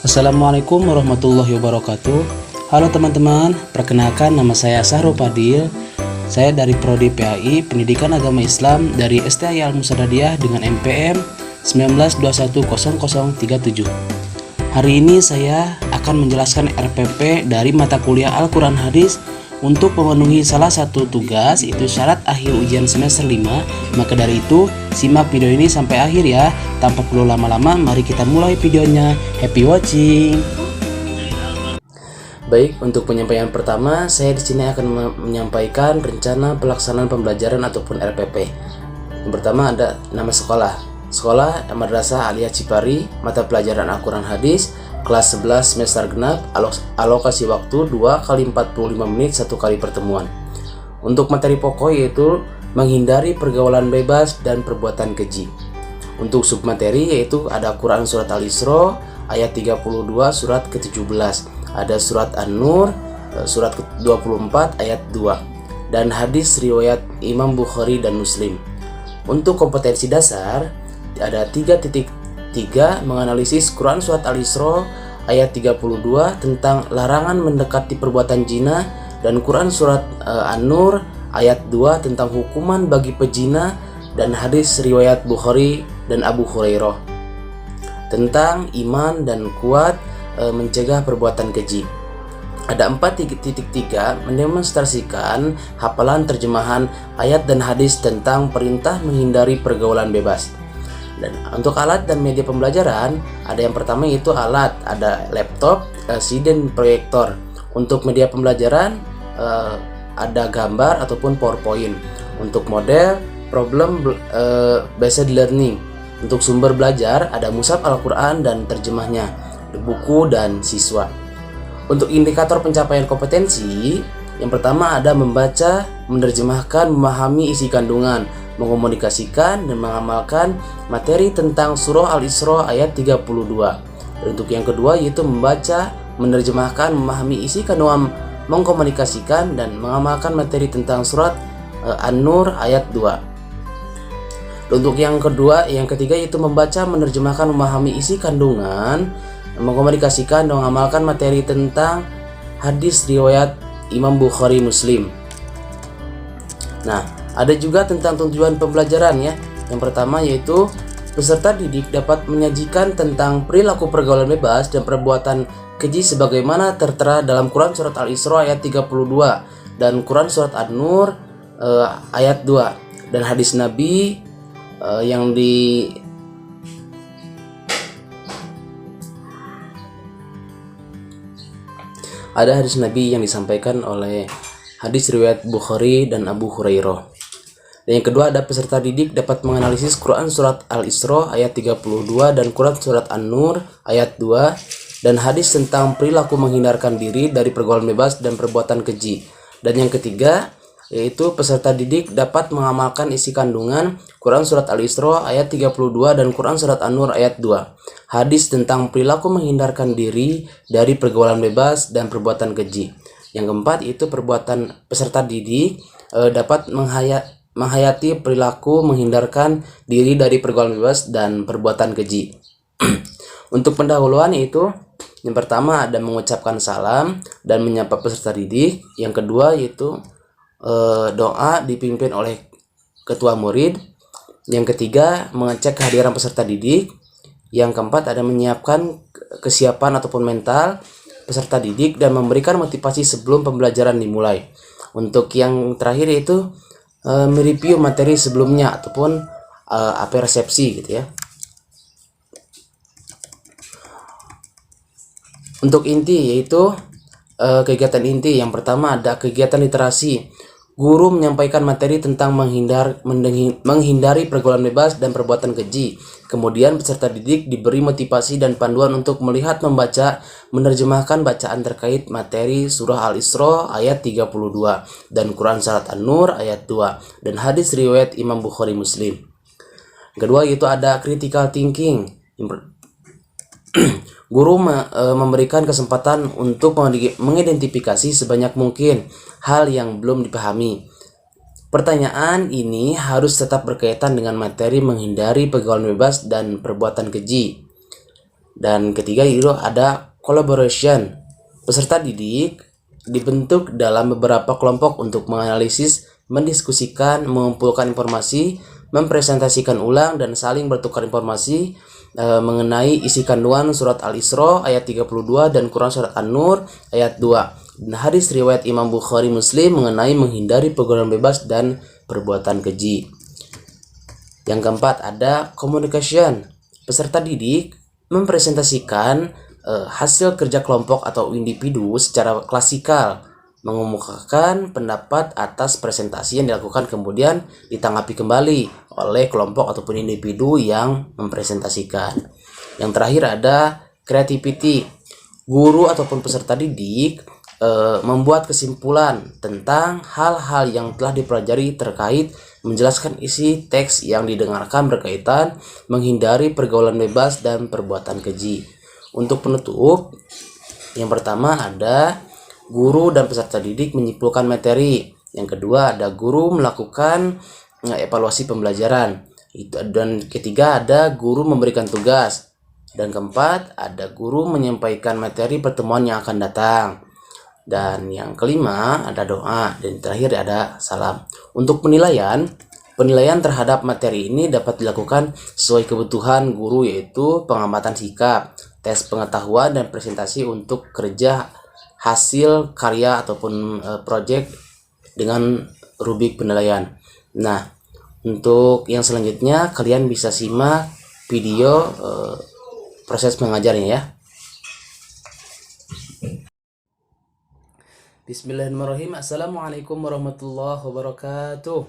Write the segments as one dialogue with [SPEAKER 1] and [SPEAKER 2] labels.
[SPEAKER 1] Assalamualaikum warahmatullahi wabarakatuh. Halo teman-teman, perkenalkan nama saya Sahrul Fadil. Saya dari Prodi PAI Pendidikan Agama Islam dari STI Al Musadadiyah dengan NPM 19210037. Hari ini saya akan menjelaskan RPP dari mata kuliah Al-Quran Hadis untuk memenuhi salah satu tugas, yaitu syarat akhir ujian semester 5. Maka dari itu, simak video ini sampai akhir ya. Tanpa perlu lama-lama, mari kita mulai videonya. Happy watching. Baik, untuk penyampaian pertama, saya di sini akan menyampaikan rencana pelaksanaan pembelajaran ataupun RPP. Yang pertama ada nama sekolah. Sekolah Madrasah Aliyah Cipari, mata pelajaran Al-Quran Hadis, kelas 11 semester genap, alokasi waktu 2 kali 45 menit 1 kali pertemuan. Untuk materi pokok yaitu menghindari pergaulan bebas dan perbuatan keji. Untuk submateri yaitu ada Quran Surat Al-Isra ayat 32 surat ke-17, ada Surat An-Nur surat ke-24 ayat 2, dan hadis riwayat Imam Bukhari dan Muslim. Untuk kompetensi dasar ada 3.3 menganalisis Quran Surat Al-Isra ayat 32 tentang larangan mendekati perbuatan zina, dan Quran Surat An-Nur ayat 2 tentang hukuman bagi pezina, dan hadis riwayat Bukhari dan Abu Hurairah tentang iman dan kuat mencegah perbuatan keji. Ada 4.3 mendemonstrasikan hafalan terjemahan ayat dan hadis tentang perintah menghindari pergaulan bebas. Dan untuk alat dan media pembelajaran, ada yang pertama yaitu alat, ada laptop, LCD dan proyektor. Untuk media pembelajaran ada gambar ataupun PowerPoint. Untuk model problem based learning. Untuk sumber belajar ada mushaf Al-Quran dan terjemahnya, buku dan siswa. Untuk indikator pencapaian kompetensi, yang pertama ada membaca, menerjemahkan, memahami isi kandungan, mengomunikasikan dan mengamalkan materi tentang surah Al-Isra ayat 32. Dan untuk yang kedua yaitu membaca, menerjemahkan, memahami isi kandungan, mengkomunikasikan dan mengamalkan materi tentang surat An-Nur ayat 2. Dan untuk yang ketiga yaitu membaca, menerjemahkan, memahami isi kandungan, mengkomunikasikan dan mengamalkan materi tentang hadis riwayat Imam Bukhari Muslim. Nah, ada juga tentang tujuan pembelajaran ya. Yang pertama yaitu peserta didik dapat menyajikan tentang perilaku pergaulan bebas dan perbuatan keji sebagaimana tertera dalam Quran Surat Al-Isra ayat 32 dan Quran Surat An-Nur ayat 2, dan hadis Nabi ada hadis Nabi yang disampaikan oleh hadis riwayat Bukhari dan Abu Hurairah. Dan yang kedua ada peserta didik dapat menganalisis Quran Surat Al-Isra ayat 32 dan Quran Surat An-Nur ayat 2 dan hadis tentang perilaku menghindarkan diri dari pergaulan bebas dan perbuatan keji. Dan yang ketiga yaitu peserta didik dapat mengamalkan isi kandungan Quran Surat Al-Isra ayat 32 dan Quran Surat An-Nur ayat 2, hadis tentang perilaku menghindarkan diri dari pergaulan bebas dan perbuatan keji. Yang keempat itu peserta didik dapat menghayati perilaku menghindarkan diri dari pergaulan bebas dan perbuatan keji. Untuk pendahuluan yaitu yang pertama ada mengucapkan salam dan menyapa peserta didik. Yang kedua yaitu doa dipimpin oleh ketua murid. Yang ketiga mengecek kehadiran peserta didik. Yang keempat ada menyiapkan kesiapan ataupun mental peserta didik dan memberikan motivasi sebelum pembelajaran dimulai. Untuk yang terakhir yaitu mereview materi sebelumnya ataupun resepsi gitu ya. Untuk inti yaitu kegiatan inti, yang pertama ada kegiatan literasi. Guru menyampaikan materi tentang menghindari pergaulan bebas dan perbuatan keji. Kemudian peserta didik diberi motivasi dan panduan untuk melihat, membaca, menerjemahkan bacaan terkait materi surah Al-Isra ayat 32 dan Quran Surat An-Nur ayat 2 dan hadis riwayat Imam Bukhari Muslim. Kedua yaitu ada critical thinking. Guru memberikan kesempatan untuk mengidentifikasi sebanyak mungkin hal yang belum dipahami. Pertanyaan ini harus tetap berkaitan dengan materi menghindari pergaulan bebas dan perbuatan keji. Dan ketiga itu ada collaboration. Peserta didik dibentuk dalam beberapa kelompok untuk menganalisis, mendiskusikan, mengumpulkan informasi, mempresentasikan ulang, dan saling bertukar informasi mengenai isi kandungan surat Al-Isra ayat 32 dan Quran surat An-Nur ayat 2. Dan hadis riwayat Imam Bukhari Muslim mengenai menghindari pergaulan bebas dan perbuatan keji. Yang keempat ada communication. Peserta didik mempresentasikan hasil kerja kelompok atau individu secara klasikal, mengemukakan pendapat atas presentasi yang dilakukan kemudian ditanggapi kembali oleh kelompok ataupun individu yang mempresentasikan. Yang terakhir ada creativity. Guru ataupun peserta didik membuat kesimpulan tentang hal-hal yang telah dipelajari terkait menjelaskan isi teks yang didengarkan berkaitan menghindari pergaulan bebas dan perbuatan keji. Untuk penutup, yang pertama ada guru dan peserta didik menyimpulkan materi. Yang kedua ada guru melakukan evaluasi pembelajaran. Dan ketiga ada guru memberikan tugas. Dan keempat ada guru menyampaikan materi pertemuan yang akan datang. Dan yang kelima ada doa, dan terakhir ada salam. Untuk penilaian terhadap materi ini dapat dilakukan sesuai kebutuhan guru, yaitu pengamatan sikap, tes pengetahuan, dan presentasi untuk kerja hasil karya ataupun project dengan rubrik penilaian. Nah, untuk yang selanjutnya kalian bisa simak video proses mengajarnya ya. Bismillahirrahmanirrahim. Assalamualaikum warahmatullahi wabarakatuh.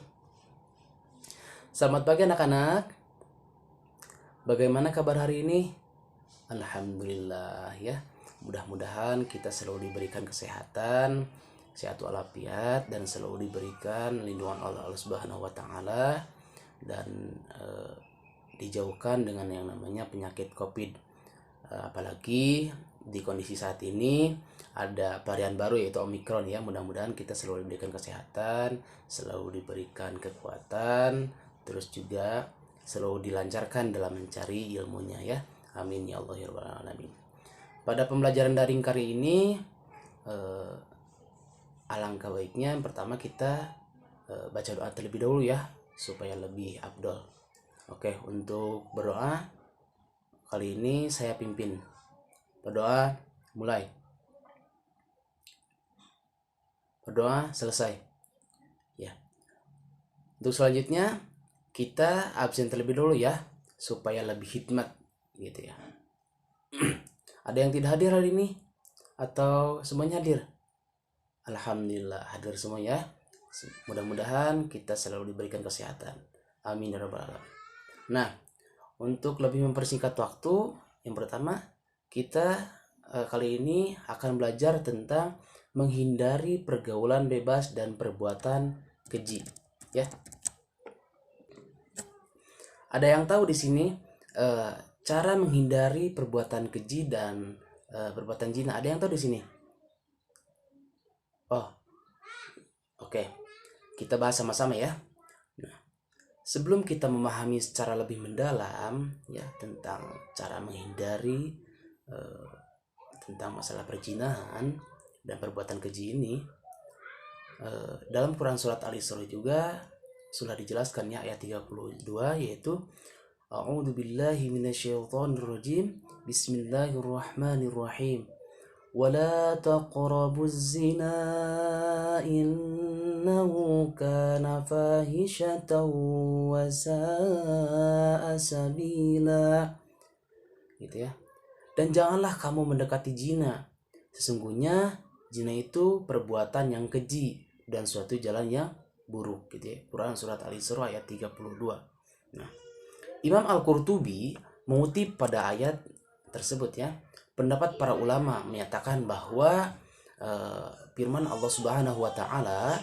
[SPEAKER 1] Selamat pagi anak-anak. Bagaimana kabar hari ini? Alhamdulillah ya. Mudah-mudahan kita selalu diberikan kesehatan, sehat walafiat, dan selalu diberikan lindungan oleh Allah Subhanahu wa taala, dan dijauhkan dengan yang namanya penyakit Covid. Apalagi di kondisi saat ini ada varian baru yaitu Omikron ya. Mudah-mudahan kita selalu diberikan kesehatan, selalu diberikan kekuatan, terus juga selalu dilancarkan dalam mencari ilmunya ya. Amin ya Allah ya rabbal alamin. Pada pembelajaran daring kali ini alangkah baiknya yang pertama kita baca doa terlebih dahulu ya, supaya lebih afdol. Oke, untuk berdoa kali ini saya pimpin. Berdoa mulai. Berdoa selesai. Ya. Untuk selanjutnya kita absen terlebih dahulu ya, supaya lebih hikmat gitu ya. Ada yang tidak hadir hari ini atau semuanya hadir? Alhamdulillah hadir semua ya. Mudah-mudahan kita selalu diberikan kesehatan. Amin ya rabbal alamin. Nah, untuk lebih mempersingkat waktu, yang pertama kita kali ini akan belajar tentang menghindari pergaulan bebas dan perbuatan keji ya. Ada yang tahu di sini cara menghindari perbuatan keji dan perbuatan zina? Ada yang tahu di sini? Oh, oke. Kita bahas sama-sama ya. Nah, sebelum kita memahami secara lebih mendalam ya tentang cara menghindari tentang masalah perzinahan dan perbuatan keji ini, dalam Quran surat Al-Isra juga sudah dijelaskan ya ayat 32, yaitu A'udzu billahi minasyaitonir rajim. Bismillahirrahmanirrahim. Wala taqrabuz zina innahu kana fahishatan wa sa'a sabila. Gitu ya. Dan janganlah kamu mendekati zina. Sesungguhnya zina itu perbuatan yang keji dan suatu jalan yang buruk gitu ya. Quran surat Al-Isra ayat 32. Nah, Imam Al-Qurtubi mengutip pada ayat tersebut ya. Pendapat para ulama menyatakan bahwa firman Allah Subhanahu wa taala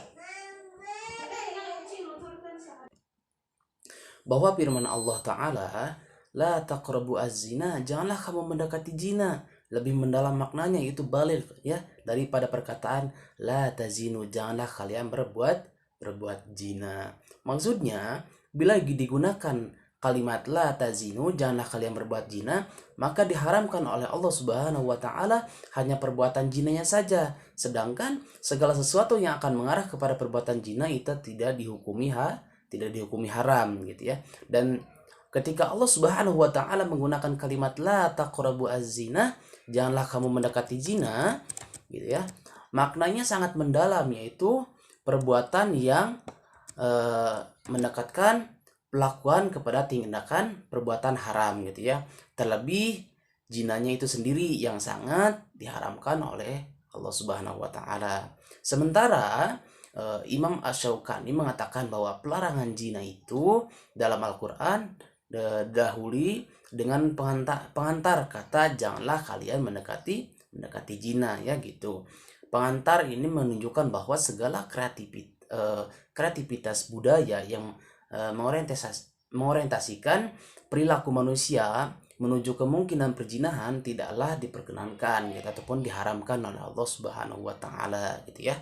[SPEAKER 1] la taqrabu az-zina, janganlah kamu mendekati zina. Lebih mendalam maknanya itu baligh ya, daripada perkataan la tazinu, janganlah kalian berbuat zina. Maksudnya bila digunakan kalimat la tazinu, janganlah kalian berbuat zina, maka diharamkan oleh Allah Subhanahu wa taala hanya perbuatan zinanya saja. Sedangkan segala sesuatu yang akan mengarah kepada perbuatan zina itu tidak dihukumi haram gitu ya. Dan ketika Allah Subhanahu wa taala menggunakan kalimat la taqrabu az-zina, janganlah kamu mendekati zina gitu ya. Maknanya sangat mendalam, yaitu perbuatan yang mendekatkan pelakuan kepada tindakan perbuatan haram gitu ya. Terlebih zinanya itu sendiri yang sangat diharamkan oleh Allah Subhanahu wa taala. Sementara Imam Asy-Syaukani mengatakan bahwa pelarangan zina itu dalam Al-Qur'an dahului dengan pengantar kata janganlah kalian mendekati zina ya gitu. Pengantar ini menunjukkan bahwa segala kreativitas budaya yang mengorientasikan perilaku manusia menuju kemungkinan perzinahan tidaklah diperkenankan gitu, ataupun diharamkan oleh Allah Subhanahu wa taala gitu ya.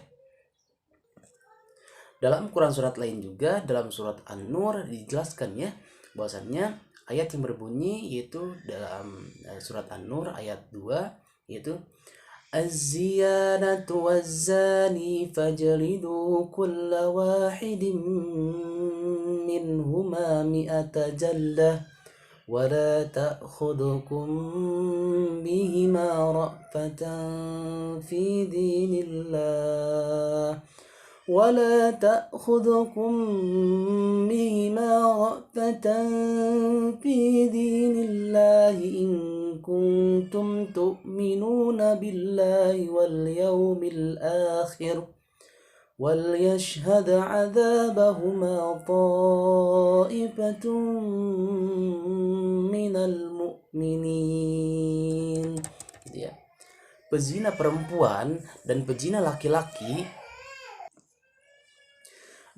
[SPEAKER 1] Dalam Quran surat lain juga, dalam surat An-Nur dijelaskan ya bahwasannya ayat yang berbunyi yaitu dalam surat An-Nur ayat 2 yaitu الزيانة والزاني فاجلدوا كل واحد منهما 100 جلدة ولا تأخذكم بهما رأفة في دين الله ولا تأخذكم بهما رأفة في دين الله إن كنتم تؤمنون بالله واليوم الآخر وليشهد عذابهما طائفة من المؤمنين. Pezina perempuan dan pezina laki-laki,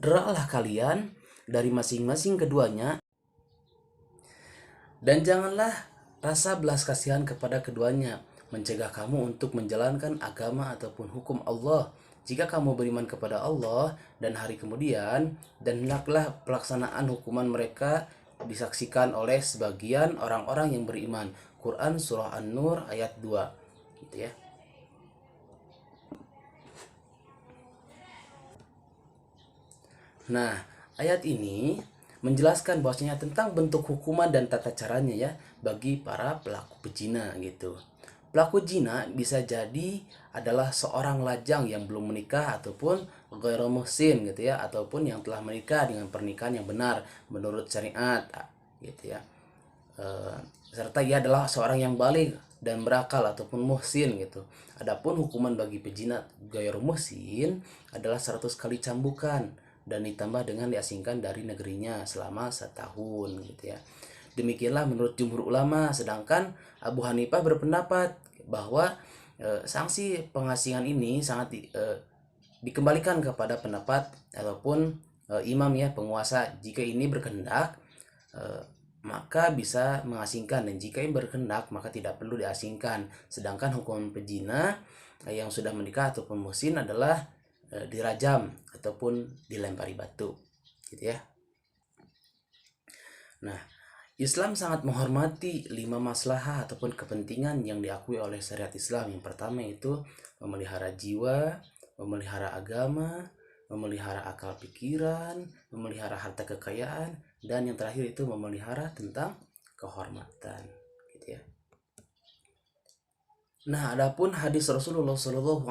[SPEAKER 1] derahlah kalian dari masing-masing keduanya, dan janganlah rasa belas kasihan kepada keduanya mencegah kamu untuk menjalankan agama ataupun hukum Allah. Jika kamu beriman kepada Allah dan hari kemudian, dan hendaklah pelaksanaan hukuman mereka disaksikan oleh sebagian orang-orang yang beriman. Quran surah An-Nur ayat 2 gitu ya. Nah, ayat ini menjelaskan bahwasanya tentang bentuk hukuman dan tata caranya ya bagi para pelaku pezina gitu. Pelaku zina bisa jadi adalah seorang lajang yang belum menikah ataupun ghairu muhsin gitu ya, ataupun yang telah menikah dengan pernikahan yang benar menurut syariat gitu ya. Serta ia adalah seorang yang baligh dan berakal ataupun muhsin gitu. Adapun hukuman bagi pezina ghairu muhsin adalah 100 kali cambukan dan ditambah dengan diasingkan dari negerinya selama 1 tahun gitu ya. Demikianlah menurut jumhur ulama, sedangkan Abu Hanifah berpendapat bahwa sanksi pengasingan ini sangat dikembalikan kepada pendapat ataupun imam ya, penguasa. Jika ini berkehendak maka bisa mengasingkan, dan jika ini berkehendak maka tidak perlu diasingkan. Sedangkan hukuman pezina yang sudah menikah ataupun muhsin adalah dirajam ataupun dilempari batu gitu ya. Nah, Islam sangat menghormati 5 maslahah ataupun kepentingan yang diakui oleh syariat Islam. Yang pertama itu memelihara jiwa, memelihara agama, memelihara akal pikiran, memelihara harta kekayaan, dan yang terakhir itu memelihara tentang kehormatan gitu ya. Nah, adapun hadis Rasulullah SAW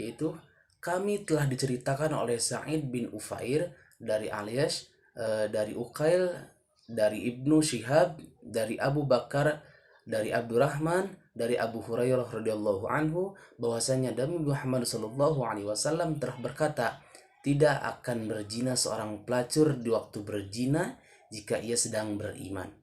[SPEAKER 1] yaitu kami telah diceritakan oleh Sa'id bin Ufair dari Alias, dari Uqail, dari Ibnu Syihab, dari Abu Bakar, dari Abdurrahman, dari Abu Hurairah radhiyallahu anhu bahwasanya Nabi Muhammad sallallahu alaihi wasallam telah berkata, tidak akan berzina seorang pelacur di waktu berzina jika ia sedang beriman,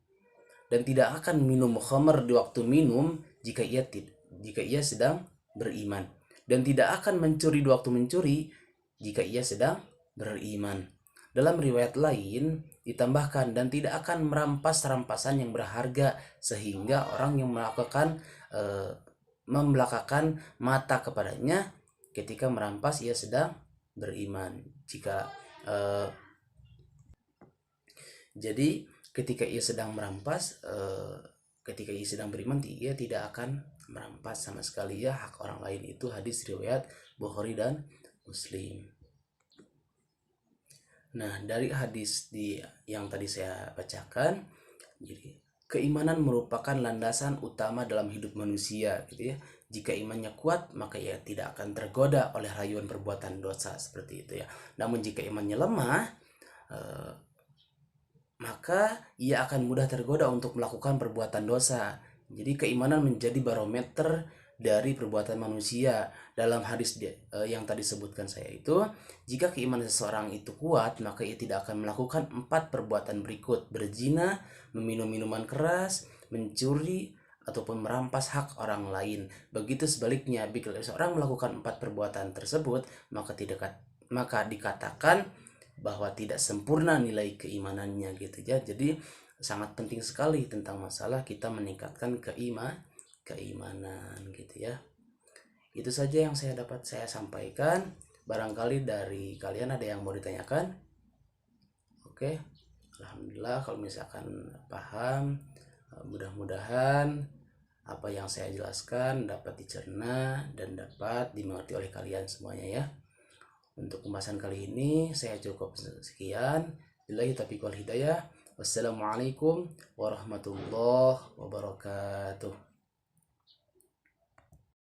[SPEAKER 1] dan tidak akan minum khamar di waktu minum jika ia sedang beriman, dan tidak akan mencuri di waktu mencuri jika ia sedang beriman. Dalam riwayat lain ditambahkan, dan tidak akan merampas rampasan yang berharga sehingga orang yang membelakakan mata kepadanya ketika merampas ia sedang beriman. Jadi ketika ia sedang merampas, ketika ia sedang beriman, ia tidak akan merampas sama sekali ya hak orang lain. Itu hadis riwayat Bukhari dan Muslim. Nah, dari hadis yang tadi saya bacakan, jadi keimanan merupakan landasan utama dalam hidup manusia, gitu ya. Jika imannya kuat, maka ia tidak akan tergoda oleh rayuan perbuatan dosa seperti itu ya. Namun jika imannya lemah, maka ia akan mudah tergoda untuk melakukan perbuatan dosa. Jadi keimanan menjadi barometer dari perbuatan manusia. Dalam hadis yang tadi sebutkan saya itu, jika keimanan seseorang itu kuat, maka ia tidak akan melakukan 4 perbuatan berikut: berzina, meminum minuman keras, mencuri, ataupun merampas hak orang lain. Begitu sebaliknya, bila seseorang melakukan 4 perbuatan tersebut, maka dikatakan bahwa tidak sempurna nilai keimanannya, gitu ya. Jadi sangat penting sekali tentang masalah kita meningkatkan keimanan, gitu ya. Itu saja yang dapat saya sampaikan. Barangkali dari kalian ada yang mau ditanyakan? Oke, alhamdulillah kalau misalkan paham. Mudah-mudahan apa yang saya jelaskan dapat dicerna dan dapat dimengerti oleh kalian semuanya ya. Untuk pembahasan kali ini saya cukup sekian. Billahi taufiq wal hidayah. Wassalamualaikum warahmatullahi wabarakatuh.